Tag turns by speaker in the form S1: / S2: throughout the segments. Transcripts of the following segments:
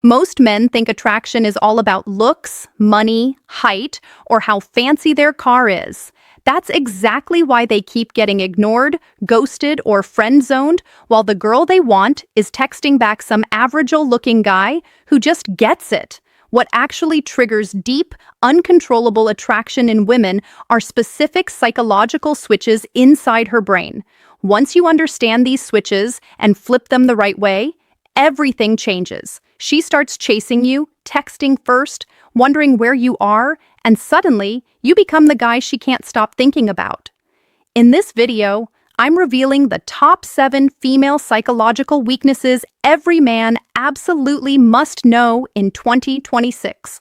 S1: Most men think attraction is all about looks, money, height, or how fancy their car is. That's exactly why they keep getting ignored, ghosted, or friend-zoned, while the girl they want is texting back some average-looking guy who just gets it. What actually triggers deep, uncontrollable attraction in women are specific psychological switches inside her brain. Once you understand these switches and flip them the right way, everything changes. She starts chasing you, texting first, wondering where you are, and suddenly, you become the guy she can't stop thinking about. In this video, I'm revealing the top 7 female psychological weaknesses every man absolutely must know in 2026.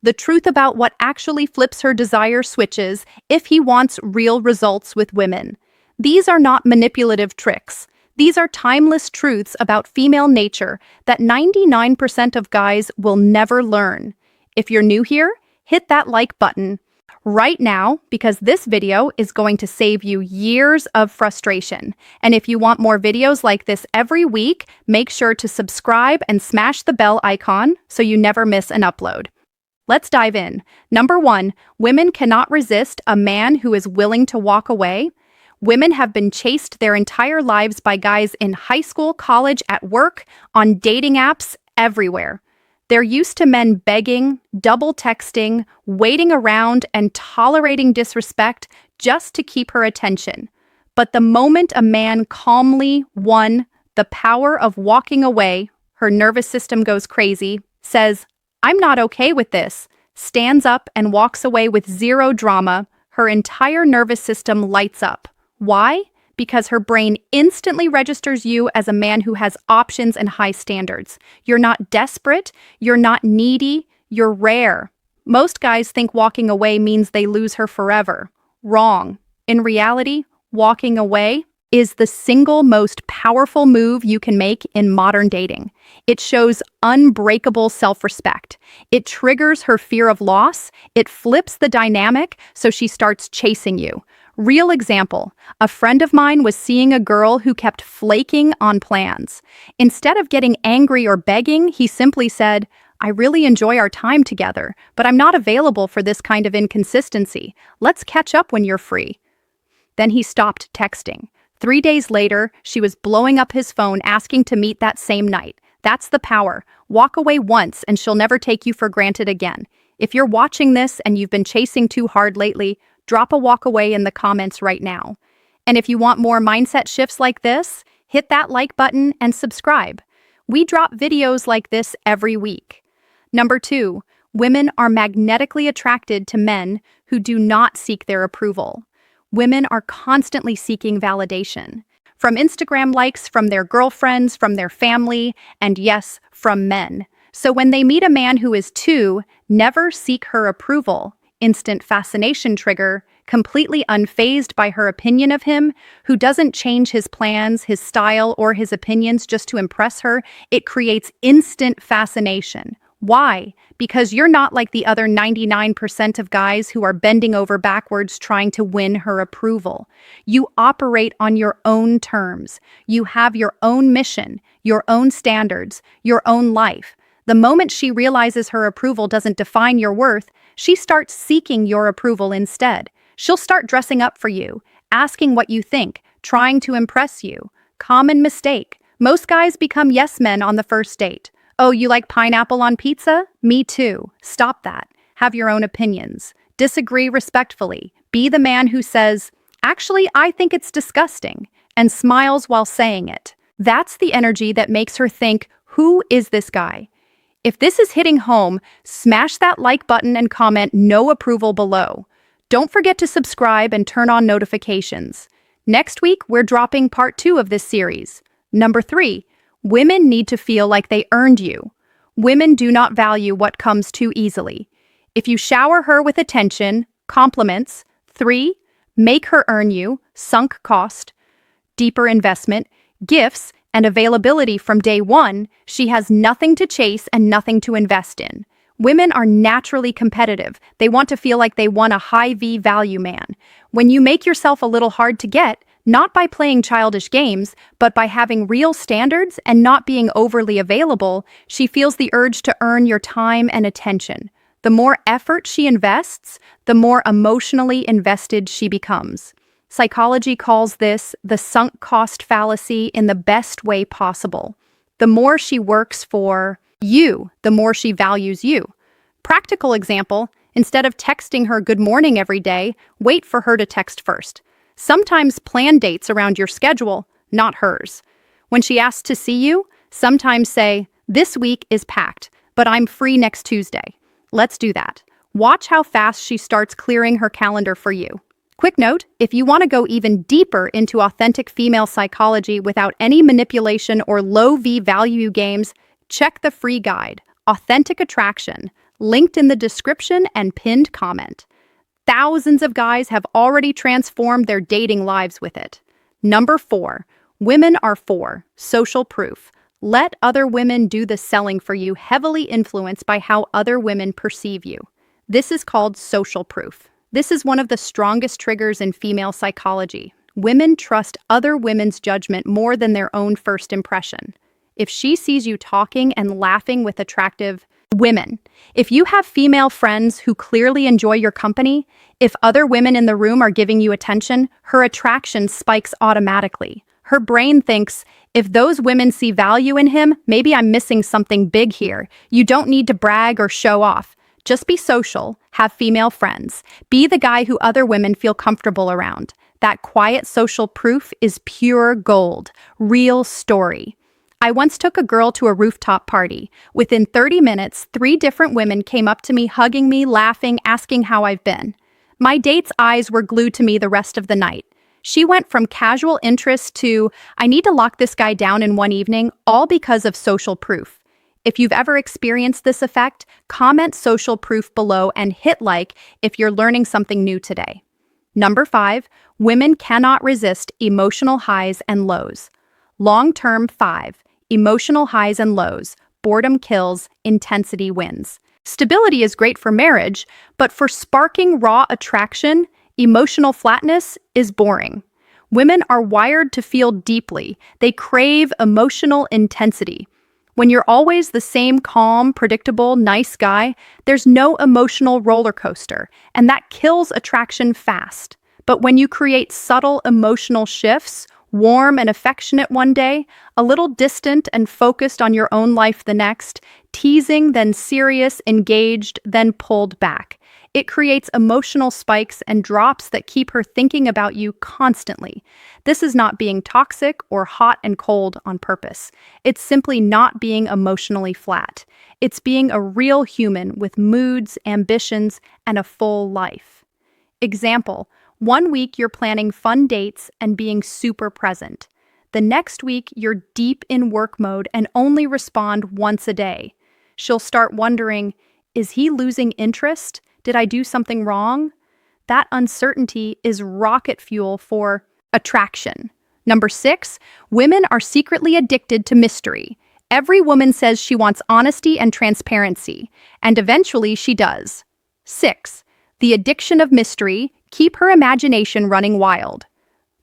S1: The truth about what actually flips her desire switches if he wants real results with women. These are not manipulative tricks. These are timeless truths about female nature that 99% of guys will never learn. If you're new here, hit that like button right now because this video is going to save you years of frustration. And if you want more videos like this every week, make sure to subscribe and smash the bell icon so you never miss an upload. Let's dive in. Number 1, women cannot resist a man who is willing to walk away. Women have been chased their entire lives by guys in high school, college, at work, on dating apps, everywhere. They're used to men begging, double texting, waiting around, and tolerating disrespect just to keep her attention. But the moment a man calmly won the power of walking away, her nervous system goes crazy, says, "I'm not okay with this," stands up and walks away with zero drama, her entire nervous system lights up. Why? Because her brain instantly registers you as a man who has options and high standards. You're not desperate, you're not needy, you're rare. Most guys think walking away means they lose her forever. Wrong. In reality, walking away is the single most powerful move you can make in modern dating. It shows unbreakable self-respect. It triggers her fear of loss. It flips the dynamic so she starts chasing you. Real example, a friend of mine was seeing a girl who kept flaking on plans. Instead of getting angry or begging, he simply said, "I really enjoy our time together, but I'm not available for this kind of inconsistency. Let's catch up when you're free." Then he stopped texting. 3 days later, she was blowing up his phone asking to meet that same night. That's the power. Walk away once and she'll never take you for granted again. If you're watching this and you've been chasing too hard lately, drop a walk away in the comments right now. And if you want more mindset shifts like this, hit that like button and subscribe. We drop videos like this every week. Number 2, women are magnetically attracted to men who do not seek their approval. Women are constantly seeking validation. From Instagram likes, from their girlfriends, from their family, and yes, from men. So when they meet a man who is too, never seek her approval, instant fascination trigger, completely unfazed by her opinion of him, who doesn't change his plans, his style, or his opinions just to impress her, it creates instant fascination. Why? Because you're not like the other 99% of guys who are bending over backwards trying to win her approval. You operate on your own terms. You have your own mission, your own standards, your own life. The moment she realizes her approval doesn't define your worth, she starts seeking your approval instead. She'll start dressing up for you, asking what you think, trying to impress you. Common mistake. Most guys become yes men on the first date. "Oh, you like pineapple on pizza? Me too." Stop that. Have your own opinions. Disagree respectfully. Be the man who says, "Actually, I think it's disgusting," and smiles while saying it. That's the energy that makes her think, "Who is this guy?" If this is hitting home, smash that like button and comment "no approval" below. Don't forget to subscribe and turn on notifications. Next week, we're dropping part 2 of this series. Number 3, women need to feel like they earned you. Women do not value what comes too easily. If you shower her with attention, compliments, 3, make her earn you, sunk cost, deeper investment, gifts, and availability from day 1, she has nothing to chase and nothing to invest in. Women are naturally competitive. They want to feel like they won a high V value man. When you make yourself a little hard to get, not by playing childish games, but by having real standards and not being overly available. She feels the urge to earn your time and attention. The more effort she invests, the more emotionally invested she becomes. Psychology calls this the sunk cost fallacy in the best way possible. The more she works for you, the more she values you. Practical example, instead of texting her good morning every day, wait for her to text first. Sometimes plan dates around your schedule, not hers. When she asks to see you, sometimes say, "This week is packed, but I'm free next Tuesday." Let's do that. Watch how fast she starts clearing her calendar for you. Quick note, if you want to go even deeper into authentic female psychology without any manipulation or low V-value games, check the free guide, Authentic Attraction, linked in the description and pinned comment. Thousands of guys have already transformed their dating lives with it. Number 4, women are for social proof. Let other women do the selling for you, heavily influenced by how other women perceive you. This is called social proof. This is one of the strongest triggers in female psychology. Women trust other women's judgment more than their own first impression. If she sees you talking and laughing with attractive women, if you have female friends who clearly enjoy your company, if other women in the room are giving you attention, her attraction spikes automatically. Her brain thinks, if those women see value in him, maybe I'm missing something big here. You don't need to brag or show off. Just be social, have female friends, be the guy who other women feel comfortable around. That quiet social proof is pure gold, real story. I once took a girl to a rooftop party. Within 30 minutes, 3 different women came up to me, hugging me, laughing, asking how I've been. My date's eyes were glued to me the rest of the night. She went from casual interest to, I need to lock this guy down in one evening, all because of social proof. If you've ever experienced this effect, comment social proof below and hit like if you're learning something new today. Number 5, women cannot resist emotional highs and lows. Long-term 5, emotional highs and lows. Boredom kills, intensity wins. Stability is great for marriage, but for sparking raw attraction, emotional flatness is boring. Women are wired to feel deeply. They crave emotional intensity. When you're always the same calm, predictable, nice guy, there's no emotional roller coaster, and that kills attraction fast. But when you create subtle emotional shifts, warm and affectionate one day, a little distant and focused on your own life the next, teasing, then serious, engaged, then pulled back. It creates emotional spikes and drops that keep her thinking about you constantly. This is not being toxic or hot and cold on purpose. It's simply not being emotionally flat. It's being a real human with moods, ambitions, and a full life. Example, one week you're planning fun dates and being super present. The next week you're deep in work mode and only respond once a day. She'll start wondering, is he losing interest? Did I do something wrong? That uncertainty is rocket fuel for attraction. Number 6, women are secretly addicted to mystery. Every woman says she wants honesty and transparency, and eventually she does. 6, the addiction of mystery, keep her imagination running wild.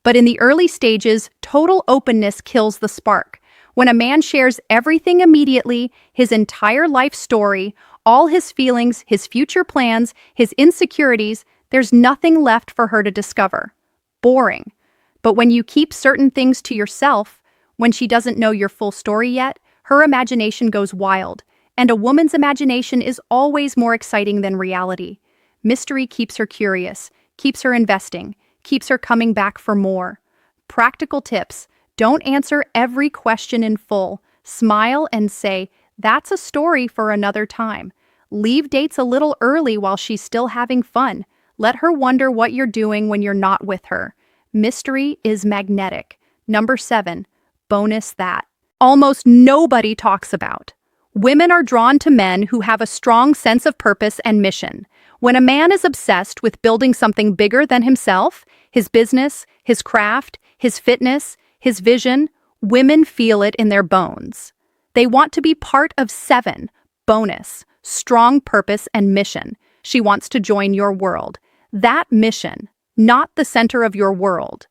S1: But in the early stages, total openness kills the spark. When a man shares everything immediately, his entire life story, all his feelings, his future plans, his insecurities, there's nothing left for her to discover. Boring. But when you keep certain things to yourself, when she doesn't know your full story yet, her imagination goes wild. And a woman's imagination is always more exciting than reality. Mystery keeps her curious, keeps her investing, keeps her coming back for more. Practical tips. Don't answer every question in full. Smile and say, that's a story for another time. Leave dates a little early while she's still having fun. Let her wonder what you're doing when you're not with her. Mystery is magnetic. Number 7, bonus that almost nobody talks about. Women are drawn to men who have a strong sense of purpose and mission. When a man is obsessed with building something bigger than himself, his business, his craft, his fitness, his vision, women feel it in their bones. They want to be part of 7, bonus, strong purpose and mission. She wants to join your world. That mission, not the center of your world.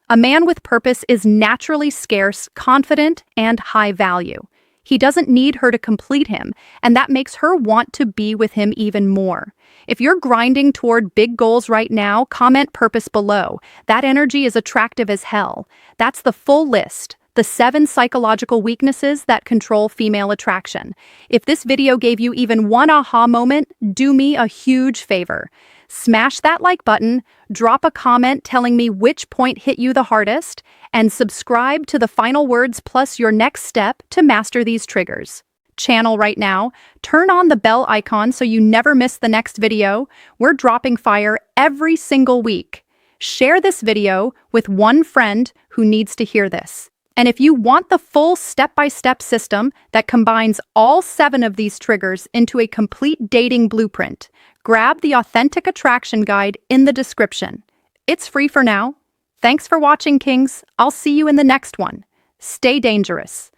S1: A man with purpose is naturally scarce, confident, and high value. He doesn't need her to complete him, and that makes her want to be with him even more. If you're grinding toward big goals right now, comment purpose below. That energy is attractive as hell. That's the full list. The 7 psychological weaknesses that control female attraction. If this video gave you even one aha moment, do me a huge favor. Smash that like button, drop a comment telling me which point hit you the hardest, and subscribe to the final words plus your next step to master these triggers. Channel right now, turn on the bell icon so you never miss the next video. We're dropping fire every single week. Share this video with one friend who needs to hear this. And if you want the full step-by-step system that combines all 7 of these triggers into a complete dating blueprint, grab the Authentic Attraction Guide in the description. It's free for now. Thanks for watching, Kings. I'll see you in the next one. Stay dangerous.